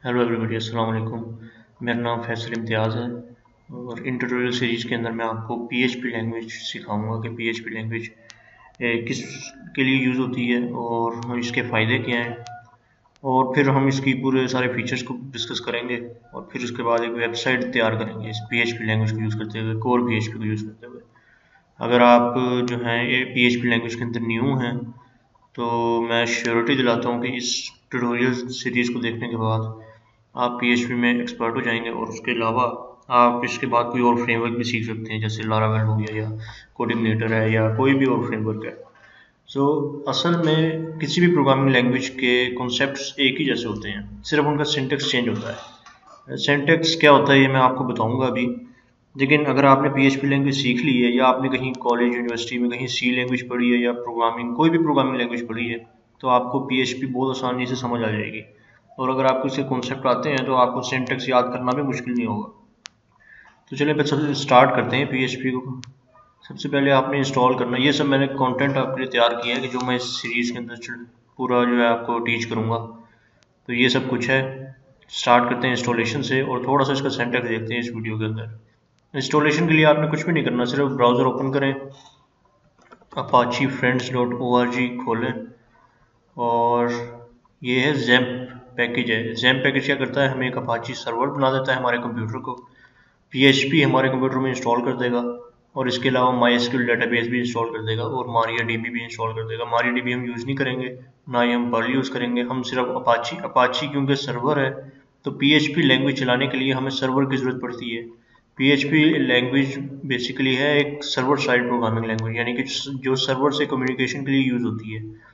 Hello everybody, अस्सलाम वालेकुम। मेरा नाम फैसल इम्तियाज़ है और इन ट्यूटोरियल सीरीज़ के अंदर मैं आपको पीएचपी लैंग्वेज सिखाऊंगा कि पीएचपी लैंग्वेज किस के लिए यूज़ होती है और इसके फ़ायदे क्या हैं। और फिर हम इसकी पूरे सारे फीचर्स को डिस्कस करेंगे और फिर उसके बाद एक वेबसाइट तैयार करेंगे इस पीएचपी लैंग्वेज को यूज़ करते हुए, कोर पीएचपी को यूज़ करते हुए। अगर आप जो हैं ये पीएचपी लैंग्वेज के अंदर न्यू हैं तो मैं श्योरिटी दिलाता हूँ कि इस ट्यूटोरियल सीरीज़ को देखने के बाद आप पीएचपी में एक्सपर्ट हो जाएंगे और उसके अलावा आप इसके बाद कोई और फ्रेमवर्क भी सीख सकते हैं, जैसे लारावेल हो गया या कोडिग्नेटर है या कोई भी और फ्रेमवर्क है। असल में किसी भी प्रोग्रामिंग लैंग्वेज के कॉन्सेप्ट्स एक ही जैसे होते हैं, सिर्फ उनका सिंटेक्स चेंज होता है। सिंटेक्स क्या होता है ये मैं आपको बताऊंगा अभी। लेकिन अगर आपने पीएचपी लैंग्वेज सीख ली है या आपने कहीं कॉलेज यूनिवर्सिटी में कहीं सी लैंग्वेज पढ़ी है या प्रोग्रामिंग कोई भी प्रोग्रामिंग लैंग्वेज पढ़ी है तो आपको पीएचपी बहुत आसानी से समझ आ जाएगी। और अगर आपको इसके कॉन्सेप्ट आते हैं तो आपको सिंटेक्स याद करना भी मुश्किल नहीं होगा। तो चलिए पहले सबसे स्टार्ट करते हैं पीएचपी को। सबसे पहले आपने इंस्टॉल करना, ये सब मैंने कंटेंट आपके लिए तैयार किया है कि जो मैं इस सीरीज़ के अंदर पूरा जो है आपको टीच करूँगा। तो ये सब कुछ है। स्टार्ट करते हैं इंस्टॉलेशन से और थोड़ा सा इसका सिंटेक्स देखते हैं इस वीडियो के अंदर। इंस्टॉलेशन के लिए आपने कुछ भी नहीं करना, सिर्फ ब्राउज़र ओपन करें, अपाची friends.org खोलें और ये है जैम्प पैकेज है। जैम्प पैकेज क्या करता है, हमें एक अपाची सर्वर बना देता है हमारे कंप्यूटर को, पीएचपी हमारे कंप्यूटर में इंस्टॉल कर देगा और इसके अलावा माईएसक्यूएल डेटाबेस भी इंस्टॉल कर देगा और मारियाडीबी भी इंस्टॉल कर देगा। मारियाडीबी हम यूज़ नहीं करेंगे, ना ही हम पर्ल यूज़ करेंगे, हम सिर्फ अपाची क्योंकि सर्वर है तो पीएचपी लैंग्वेज चलाने के लिए हमें सर्वर की ज़रूरत पड़ती है। पीएचपी लैंग्वेज बेसिकली है एक सर्वर साइड प्रोग्रामिंग लैंग्वेज, यानी कि जो सर्वर से कम्युनिकेशन के लिए यूज़ होती है।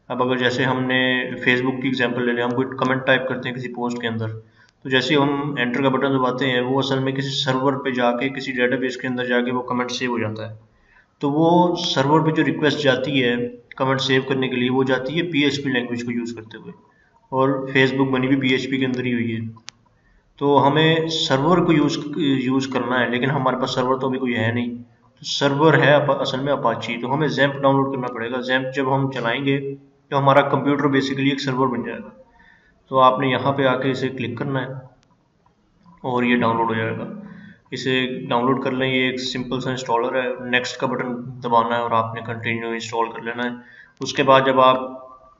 अब अगर जैसे हमने फेसबुक की एग्जांपल ले लें, हम कोई कमेंट टाइप करते हैं किसी पोस्ट के अंदर, तो जैसे हम एंटर का बटन दबाते हैं वो असल में किसी सर्वर पे जाके किसी डेटाबेस के अंदर जाके वो कमेंट सेव हो जाता है। तो वो सर्वर पे जो रिक्वेस्ट जाती है कमेंट सेव करने के लिए वो जाती है पीएचपी लैंग्वेज को यूज़ करते हुए, और फेसबुक बनी भी पीएचपी के अंदर ही हुई है। तो हमें सर्वर को यूज़ करना है, लेकिन हमारे पास सर्वर तो अभी कोई है नहीं। तो सर्वर है असल में अपाची, तो हमें जैम्प डाउनलोड करना पड़ेगा। जैम्प जब हम चलाएंगे तो हमारा कंप्यूटर बेसिकली एक सर्वर बन जाएगा। तो आपने यहाँ पे आके इसे क्लिक करना है और ये डाउनलोड हो जाएगा। इसे डाउनलोड कर लें, ये एक सिंपल सा इंस्टॉलर है। नेक्स्ट का बटन दबाना है और आपने कंटिन्यू इंस्टॉल कर लेना है। उसके बाद जब आप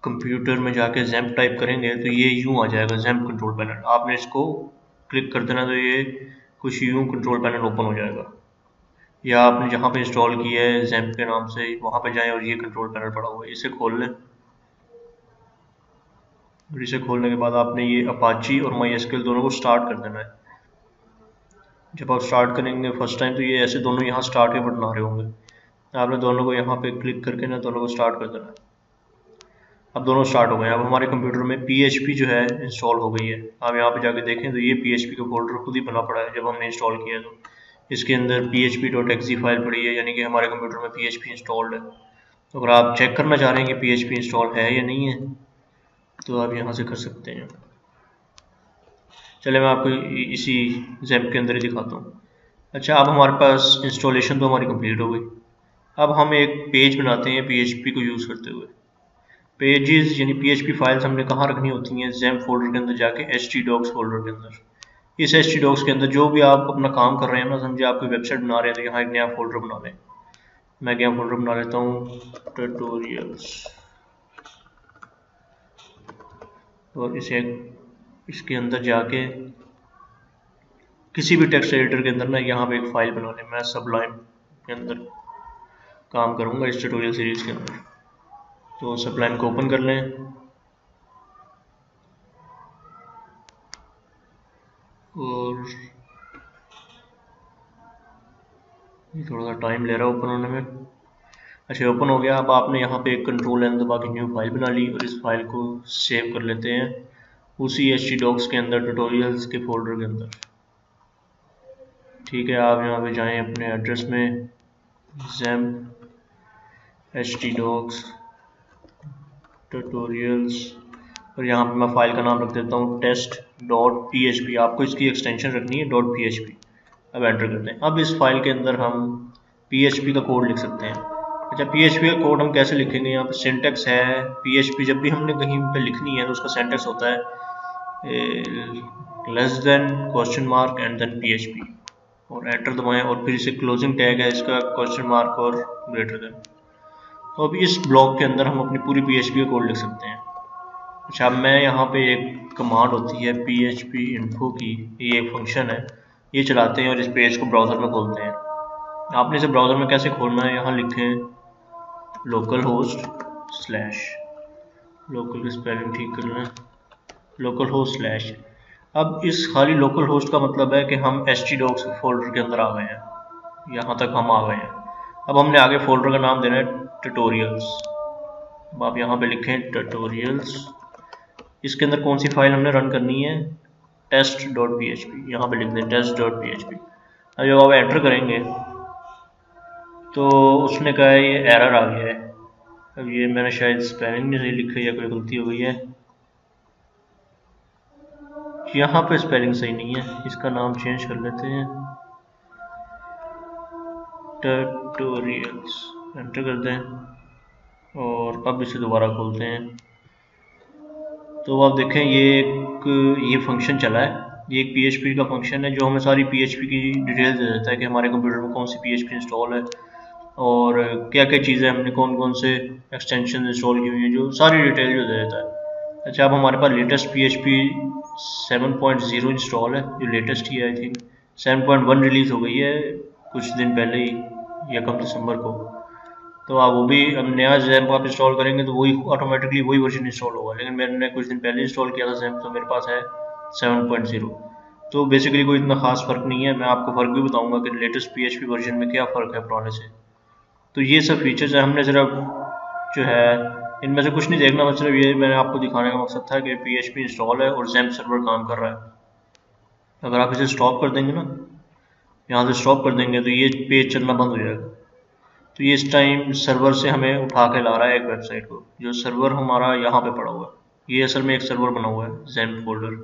कंप्यूटर में जाके जैम्प टाइप करेंगे तो ये यूँ आ जाएगा, जैम्प कंट्रोल पैनल। आपने इसको क्लिक कर देना तो ये कुछ यूँ कंट्रोल पैनल ओपन हो जाएगा, या आपने जहाँ पे इंस्टॉल किया है जैम्प के नाम से वहाँ पे जाएं और ये कंट्रोल पैनल पड़ा हुआ है, इसे खोल लें। और इसे खोलने के बाद आपने ये अपाची और माईएसक्यूएल दोनों को स्टार्ट कर देना है। जब आप स्टार्ट करेंगे फर्स्ट टाइम तो ये ऐसे दोनों यहाँ स्टार्ट के बटन आ रहे होंगे, आपने दोनों को यहाँ पे क्लिक करके ना दोनों को स्टार्ट कर देना है। अब दोनों स्टार्ट हो गए। अब हमारे कंप्यूटर में पीएचपी जो है इंस्टॉल हो गई है। आप यहाँ पे जाके देखें तो ये पीएचपी का फोल्डर खुद ही बना पड़ा है जब हमने इंस्टॉल किया तो इसके अंदर php.exe फाइल पड़ी है, यानी कि हमारे कंप्यूटर में पीएचपी इंस्टॉल्ड है। तो अगर आप चेक करना चाह रहे हैं कि पीएचपी इंस्टॉल है या नहीं है तो आप यहाँ से कर सकते हैं। चलिए मैं आपको इसी जैम्प के अंदर ही दिखाता हूँ। अच्छा, अब हमारे पास इंस्टॉलेशन तो हमारी कंप्लीट हो गई। अब हम एक पेज बनाते हैं पीएचपी को यूज़ करते हुए। पेजेस यानी पीएचपी फाइल्स हमने कहाँ रखनी होती हैं, जैम्प फोल्डर के अंदर जाके htdocs फोल्डर के अंदर। इस htdocs के अंदर जो भी आप अपना काम कर रहे हैं ना, समझे आप कोई वेबसाइट बना रहे हैं तो यहाँ एक नया फोल्डर बना लें। मैं नया फोल्डर बना लेता हूँ ट्यूटोरियल्स, और इसके अंदर जाके किसी भी टेक्स्ट एडिटर के अंदर ना यहाँ पे एक फाइल बना लें। मैं सबलाइम के अंदर काम करूँगा इस ट्यूटोरियल सीरीज़ के अंदर। तो सबलाइम को ओपन कर लें और ये थोड़ा सा टाइम ले रहा है ओपन होने में। अच्छा, ओपन हो गया। अब आपने यहाँ पे एक कंट्रोल एन दबा के न्यू फाइल बना ली और इस फाइल को सेव कर लेते हैं उसी htdocs के अंदर, ट्यूटोरियल्स के फोल्डर के अंदर। ठीक है, आप यहाँ पे जाएं अपने एड्रेस में जैम्प htdocs ट्यूटोरियल्स और यहाँ पे मैं फाइल का नाम रख देता हूँ test.php। आपको इसकी एक्सटेंशन रखनी है .php। अब एंटर करते हैं। अब इस फाइल के अंदर हम PHP का कोड लिख सकते हैं। अच्छा, PHP का कोड हम कैसे लिखेंगे, यहाँ पे सिंटेक्स है। PHP जब भी हमने कहीं पे लिखनी है तो उसका सिंटेक्स होता है less than question mark and then PHP और एंटर दबाएं और फिर इसे क्लोजिंग टैग है इसका क्वेश्चन मार्क और ग्रेटर देन। तो अभी इस ब्लॉक के अंदर हम अपनी पूरी PHP का कोड लिख सकते हैं। अच्छा, मैं यहाँ पे एक कमांड होती है PHP info की, ये एक फंक्शन है, ये चलाते हैं और इस पेज को ब्राउज़र में खोलते हैं। आपने इसे ब्राउज़र में कैसे खोलना है, यहाँ लिखें लोकल होस्ट स्लैश, लोकल की स्पेलिंग ठीक कर लें, लोकल होस्ट स्लैश। अब इस खाली लोकल होस्ट का मतलब है कि हम htdocs फोल्डर के अंदर आ गए हैं, यहाँ तक हम आ गए हैं। अब हमने आगे फोल्डर का नाम देना है ट्यूटोरियल्स। अब आप यहाँ पे लिखें ट्यूटोरियल्स, इसके अंदर कौन सी फाइल हमने रन करनी है, test.php, यहाँ पे लिख दें test.php। अब जब आप एंटर करेंगे तो उसने कहा है ये एरर आ गया है। अब ये मैंने शायद स्पेलिंग नहीं सही लिखी या कोई गलती हो गई है, यहाँ पे स्पेलिंग सही नहीं है, इसका नाम चेंज कर लेते हैं ट्यूटोरियल्स, एंटर कर दें और अब इसे दोबारा खोलते हैं। तो आप देखें ये फंक्शन चला है, ये एक PHP का फंक्शन है जो हमें सारी PHP की डिटेल दे देता है कि हमारे कंप्यूटर में कौन सी PHP इंस्टॉल है और क्या क्या चीज़ें हमने कौन कौन से एक्सटेंशन इंस्टॉल की हुई हैं, जो सारी डिटेल जो दे देता है। अच्छा, अब हमारे पास लेटेस्ट PHP 7.0 इंस्टॉल है, जो लेटेस्ट ही है, आई थिंक 7.1 रिलीज़ हो गई है कुछ दिन पहले ही, 1 दिसंबर को। तो आप वो भी अब नया जैम्प आप इंस्टॉल करेंगे तो वही ऑटोमेटिकली वही वर्जन इंस्टॉल होगा, लेकिन मैंने कुछ दिन पहले इंस्टॉल किया था जैम्प, तो मेरे पास है 7.0। तो बेसिकली कोई इतना खास फ़र्क नहीं है, मैं आपको फ़र्क भी बताऊंगा कि लेटेस्ट PHP वर्जन में क्या फ़र्क है पुराने से। तो ये सब फीचर्स हैं, हमने सिर्फ जो है इनमें से कुछ नहीं देखना, मतलब ये मैंने आपको दिखाने का मकसद था कि PHP इंस्टॉल है और जैम्प सर्वर काम कर रहा है। अगर आप इसे स्टॉप कर देंगे ना, यहाँ से स्टॉप कर देंगे तो ये पेज चलना बंद हो जाएगा। तो ये इस टाइम सर्वर से हमें उठा के ला रहा है एक वेबसाइट को, जो सर्वर हमारा यहाँ पे पड़ा हुआ है। ये असल में एक सर्वर बना हुआ है ज़ैम्प फोल्डर,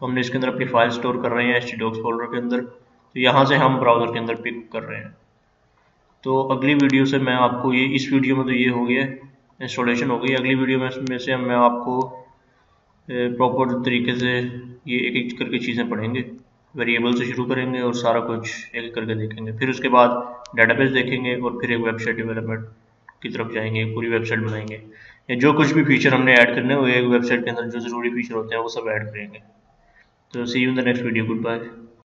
तो हमने इसके अंदर अपनी फाइल स्टोर कर रहे हैं htdocs फोल्डर के अंदर, तो यहाँ से हम ब्राउज़र के अंदर पिक कर रहे हैं। तो अगली वीडियो से मैं आपको ये, इस वीडियो में तो ये हो गया इंस्टॉलेशन हो गई, अगली वीडियो में से मैं आपको प्रॉपर तरीके से ये एक एक करके चीज़ें पढ़ेंगे, वेरिएबल से शुरू करेंगे और सारा कुछ एक एक करके देखेंगे। फिर उसके बाद डेटाबेस देखेंगे और फिर एक वेबसाइट डेवलपमेंट की तरफ जाएंगे, पूरी वेबसाइट बनाएंगे, या जो कुछ भी फीचर हमने ऐड करने हैं वो एक वेबसाइट के अंदर जो ज़रूरी फीचर होते हैं वो सब ऐड करेंगे। तो see you in the next video, good bye.